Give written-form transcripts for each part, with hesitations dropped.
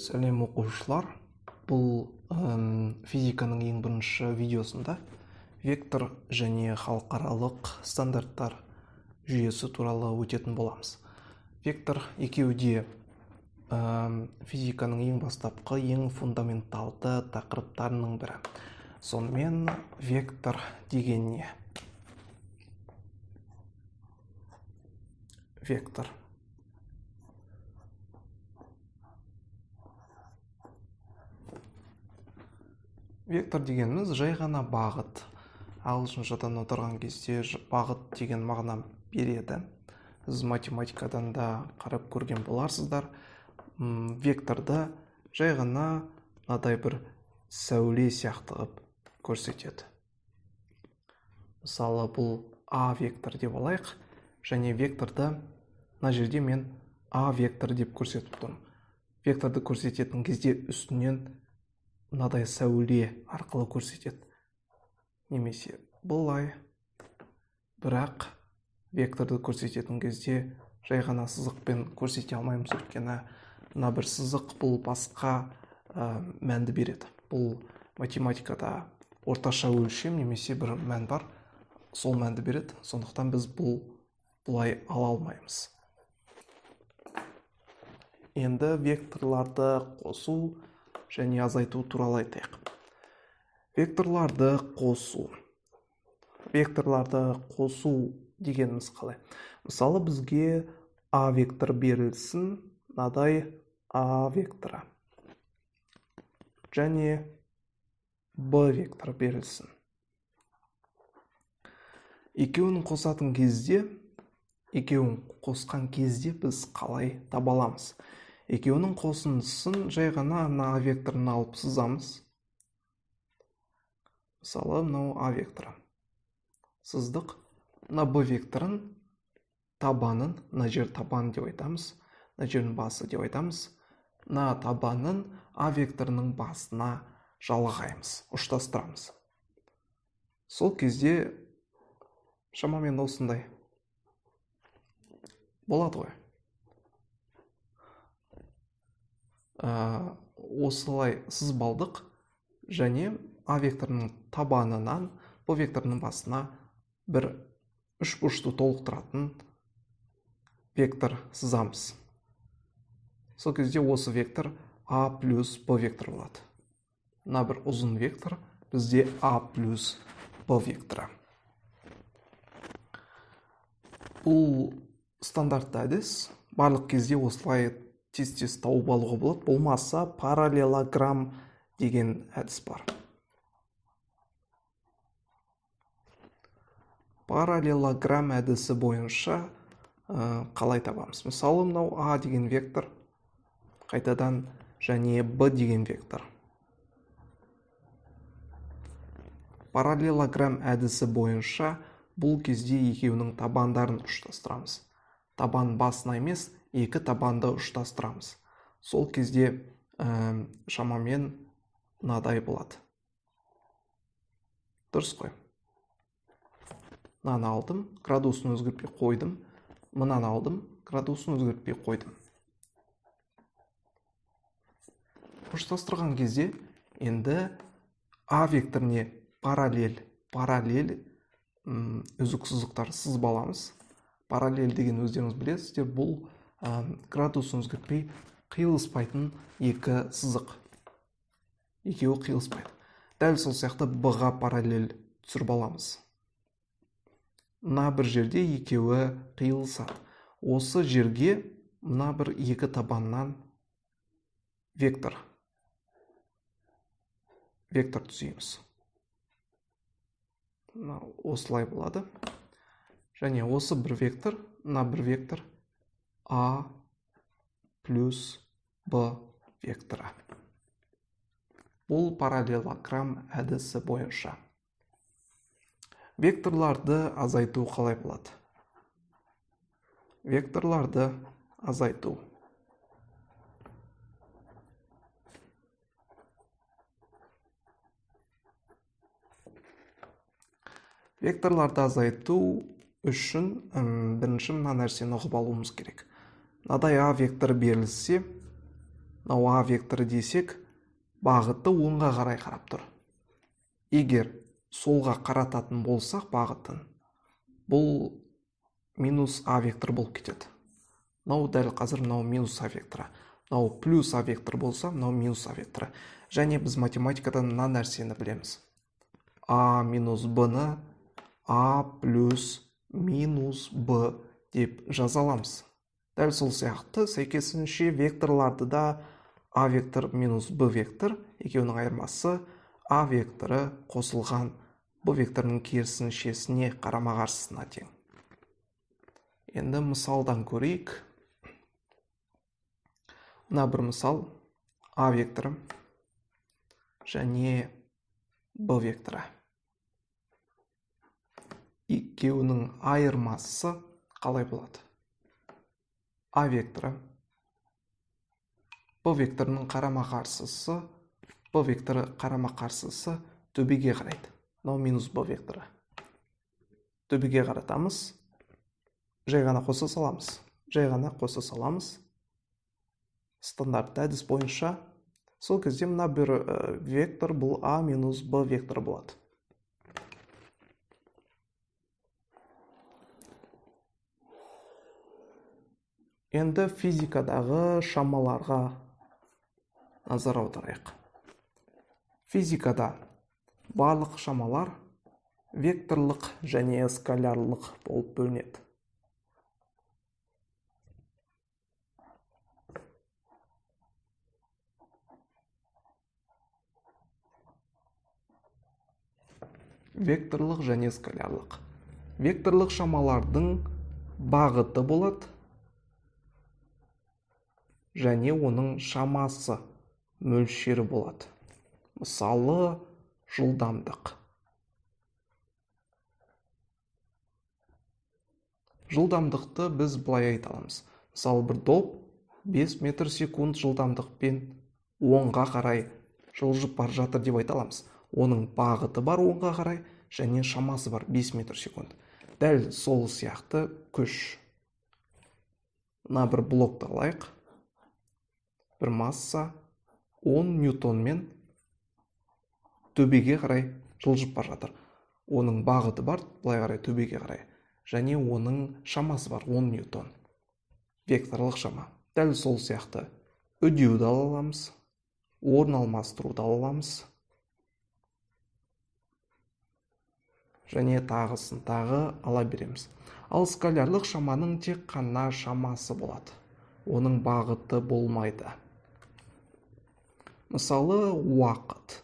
Сәлем оқушылар, бұл физиканың ең бірінші видеосында вектор және халықаралық стандарттар жүйесі туралы өтетін боламыз. Вектор екеуі де физиканың ең бастапқы, ең фундаменталды тақырыптарының бірі. Сонымен вектор деген не? Вектор. Вектор дегеніміз жай ғана бағыт. Ағылшыншадан отырған кезде бағыт деген мағына береді. Сіз математикадан да қарап көрген боларсыздар. Векторды жай ғана мынадай бір сәуле сияқты қылып көрсетеді. Мысалы, бұл А вектор деп алайық, және векторды мына жерде мен А вектор деп көрсетіп тұрмын. Векторды көрсететін кезде үстінен мынадай сәуле арқылы көрсетеді. Немесе бұлай. Бірақ векторды көрсететін кезде жай ғана сызықпен көрсете алмаймыз, өйткені мына бір сызық бұл басқа мәнді береді. Бұл математикада орташа өлшем немесе бір мән бар, сол мәнді береді. Сондықтан біз бұлай ала алмаймыз. Енді векторларды қосу және азайту туралы айтайық. Векторларды қосу. Векторларды қосу дегеніміз қалай? Мысалы, бізге А вектор берілсін, мынадай А векторы. Және Б вектор берілсін. Екеуін қосатын кезде, екеуін қосқан кезде біз қалай таба аламыз? Екеуінің қосындысын жай ғана А векторын алып сызамыз. Мысалы, мынау А векторы. Сыздық. Мына Б векторын табанын, мына жер табан деп айтамыз, мына жердің басы деп айтамыз. Мына табанын А векторының басына жалғаймыз, ұштастырамыз. Сол кезде шамамен осындай болады ғой. Осылай сызып алдық, және А векторының табанынан Б векторының басына бір үш бұрышты толықтыратын вектор сызамыз. Сол кезде осы вектор А плюс Б вектор болады. Мына бір ұзын вектор бізде А плюс Б векторы. Бұл стандартты әдіс, барлық кезде осылай тез-тез тауып алуға болады. Болмаса параллелограмм деген әдіс бар. Параллелограмм әдісі бойынша қалай табамыз? Мысалы, мынау А деген вектор, қайтадан және Б деген вектор. Параллелограмм әдісі бойынша бұл кезде екеуінің табандарын ұштастырамыз. Табан басына емес, екі табанды ұштастырамыз. Сол кезде шамамен мынадай болады. Дұрыс қой. Мынаны алдым, градусын өзгертпей қойдым. Мынаны алдым, градусын өзгертпей қойдым. Ұштастырған кезде енді А векторіне параллель үзік сызықтар сызып аламыз. Параллель деген өздеріңіз білесіздер, бұл градусын өзгертпей қиылыспайтын екі сызық. Екеуі қиылыспайды. Дәл сол сияқты Б-ға параллель түсіріп аламыз. Мына бір жерде екеуі қиылысады. Осы жерге мына бір екі табаннан вектор түзейміз. Осылай болады. Және осы бір вектор, мына бір вектор А плюс Б векторы. Бұл параллелограмм әдісі бойынша. Векторларды азайту қалай болады? Векторларды азайту. Векторларды азайту үшін бірінші мына нәрсені ұғып алуымыз керек. Мынадай А векторы берілсе, Мынау А векторы десек, бағыты оңға қарай қарап тұр. Егер солға қарататын болсақ бағытын, бұл минус А вектор болып кетеді. Мынау дәл қазір мынау минус А векторы. Мынау плюс А вектор болса, мынау минус А векторы. Және біз математикадан мына нәрсені білеміз. А минус Б-ны А плюс минус Б деп жаза аламыз. Дәл сол сияқты сәйкесінше векторларды да А вектор минус Б вектор, екеуінің айырмасы А векторы қосылған Б векторының керісіншесіне қарама-қарсысына тең. Енді мысалдан көрейік. Мына бір мысал А векторы және Б векторы. Екеуінің айырмасы қалай болады? А векторы Б векторының қарама-қарсысы, Б векторы қарама-қарсысы төбеге қарайды. Мынау минус Б векторы. Төбеге қаратамыз. Жай ғана қоса саламыз. Стандартты әдіс бойынша. Сол кезде мына бір вектор бұл А минус Б вектор болады. Енді физикадағы шамаларға назар аударайық. Физикада барлық шамалар векторлық және скалярлық болып бөлінеді. Векторлық және скалярлық. Векторлық шамалардың бағыты болады және оның шамасы, мөлшері болады. Мысалы, жылдамдық. Жылдамдықты біз былай айта аламыз. Мысалы, бір доп 5 метр секунд жылдамдықпен оңға қарай жылжып бара жатыр деп айта аламыз. Оның бағыты бар оңға қарай және шамасы бар 5 метр секунд. Дәл сол сияқты күш. Мына бір блокты алайық. Бір масса 10 ньютонмен төбеге қарай жылжып бара жатыр. Оның бағыты бар, былай қарай төбеге қарай. Және оның шамасы бар 10 ньютон. Векторлық шама. Дәл сол сияқты үдеуді ала аламыз, орын алмастыруды ала аламыз. Және тағысын тағы ала береміз. Ал скалярлық шаманың тек қана шамасы болады. Оның бағыты болмайды. Мысалы, уақыт.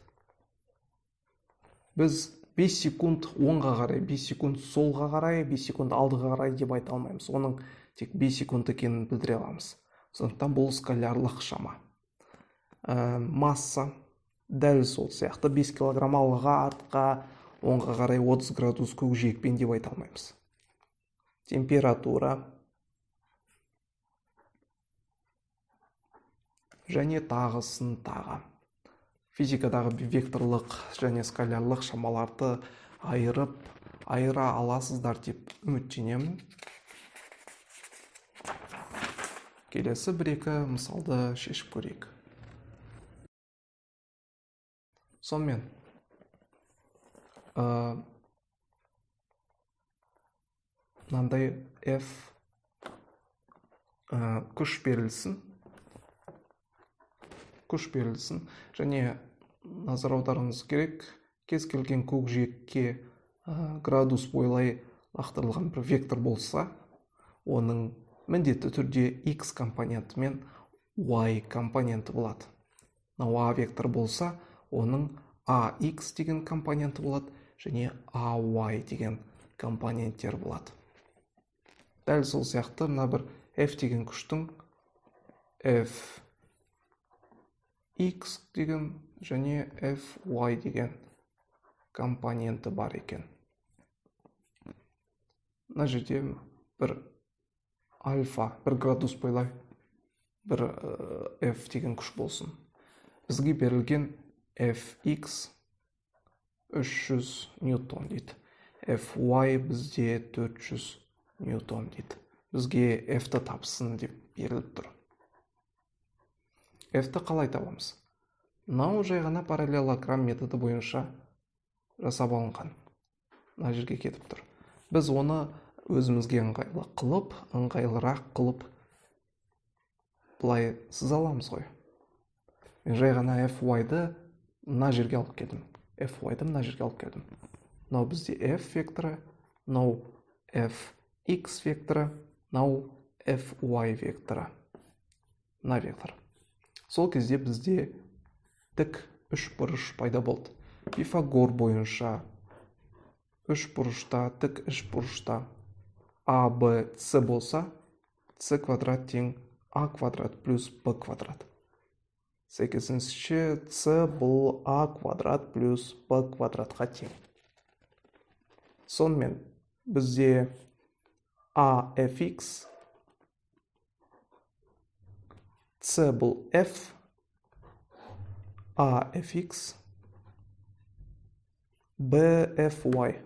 Біз 5 секунд оңға қарай, 5 секунд солға қарай, 5 секунд алдыға қарай деп айта алмаймыз. Оның тек 5 секунд екенін білдіре аламыз. Сондықтан бұл скалярлық шама. Масса дәл сол сияқты 5 килограмм алға, артқа, оңға қарай 30 градус көкжиекпен деп айта алмаймыз. Температура және тағысын тағы. Физикадағы векторлық және скалярлық шамаларды айыра аласыздар деп үміттенемін. Келесі бір-екі мысалды шешіп көрейік. Сонымен, мынандай F күш берілсін және назар аударуыңыз керек, кез келген көкжиекке градус бойлай лақтырылған бір вектор болса, оның міндетті түрде X компоненті мен Y компоненті болады. А вектор болса, оның AX деген компоненті болады және AY деген компоненттер болады. Дәл сол сияқты мына бір F деген күштің FX деген және FY деген компоненті бар екен. Мына жерде бір альфа, бір градус бойлай бір F деген күш болсын. Бізге берілген Fx 300 ньютон дейді. Fy бізде 400 ньютон дейді. Бізге F-ті тапсын деп беріліп тұр. f-ті қалай табамыз? Мынау жай ғана параллелограмм методы бойынша жасап алынған. Мына жерге кетіп тұр. Біз оны өзімізге ыңғайлырақ қылып былай сыза аламыз ғой. Мен жай ғана fy-ды мына жерге алып келдім. Мынау бізде f векторы, мынау fx векторы, мынау fy векторы. Мына вектор. Сол кезде бізде тік үшбұрыш пайда болды. Пифагор бойынша үшбұрышта, тік үшбұрышта а, б, с болса, с квадрат тең а квадрат плюс б квадрат. Сәйкесінше с бұл а квадрат плюс б квадратқа тең. Сонымен бізде а fx, с бұл f, а fx, b fy.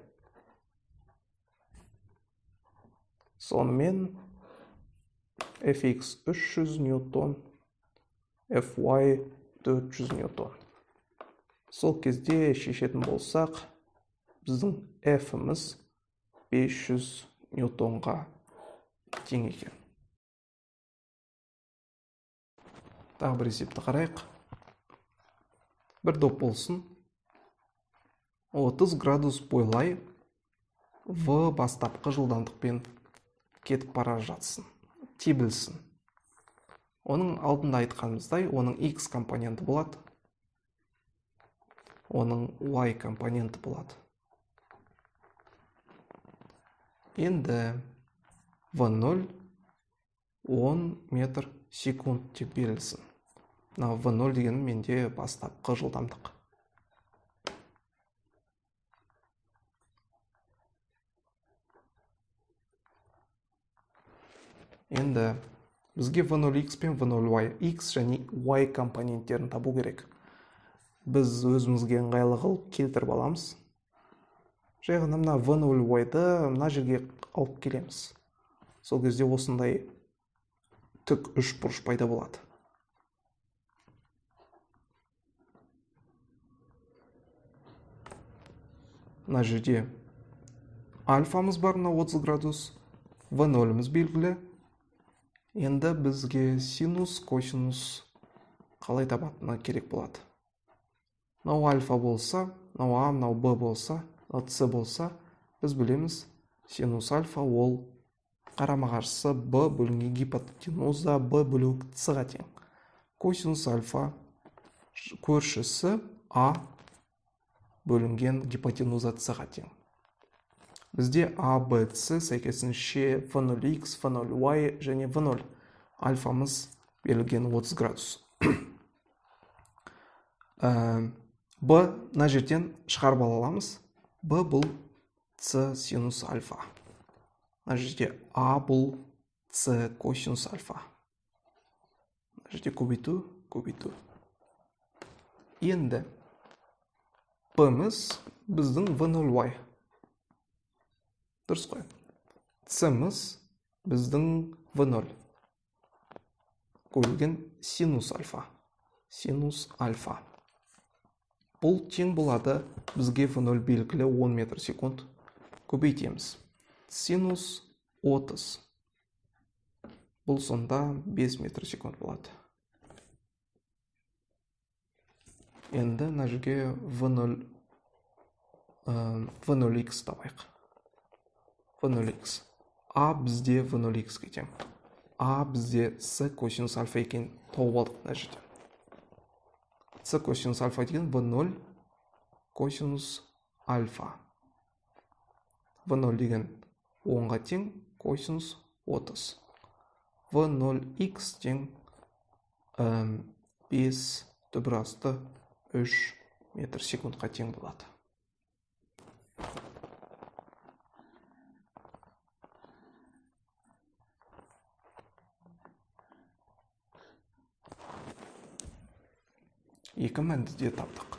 Сонымен fx 300 ньютон, fy 400 ньютон. Сол кезде шешетін болсақ, біздің f-іміз 500 ньютонға тең екен. Тағы бір есепті қарайық. Бір доп болсын. 30 градус бойлай v бастапқы жылдамдықпен кетіп бара жатсын, тебілсін. Оның алдында айтқанымыздай, оның x компоненті болады, оның y компоненті болады. Енді v0 10 метр секунд деп берілсін. v0 деген менде бастапқы жылдамдық. Енді бізге v0x пен v0y, x және y компоненттерін табу керек. Біз өзімізге ыңғайлы қылып келтіріп аламыз. Жай ғана мына v0y-ды мына жерге алып келеміз. Сол кезде осындай тік үшбұрыш пайда болады. Мына жерде альфамыз бар, мына 30 градус, v0-іміз белгілі. Енді бізге синус, косинус қалай табатыны керек болады. Мынау альфа болса, мынау а, мынау б болса, мынау с болса, біз білеміз, синус альфа ол қарама-қарсы б бөлінген гипотенуза б бөлу с-ға тең. Косинус альфа көршісі а бөлінген гипотенуза с-ға тең. Бізде а, б, с сәйкесінше v0x, v0y және v0 альфамыз берілген 30 градус. б мына жерден шығарып аламыз. б бұл с синус альфа. Мына жерде а бұл с косинус альфа. Мына жерде көбейту. Енді b-міз біздің v0y. Дұрыс қой. С-міз біздің v0. Көбейген синус альфа. Бұл тең болады бізге v0 белгілі 10 метр секунд. Көбейтеміз. Синус 30. Бұл сонда 5 метр секунд болады. Енді мына жерге v0x табайық. v0x. А бізде v0x кетем. А бізде с косинус альфа екен тауып алдық мына жерде. С косинус альфа деген v0 косинус альфа. v0 деген 10-ға тең косинус 30. v0x тең 5 түбір асты 3 метр секундқа тең болады. Екі мәнді де таптық.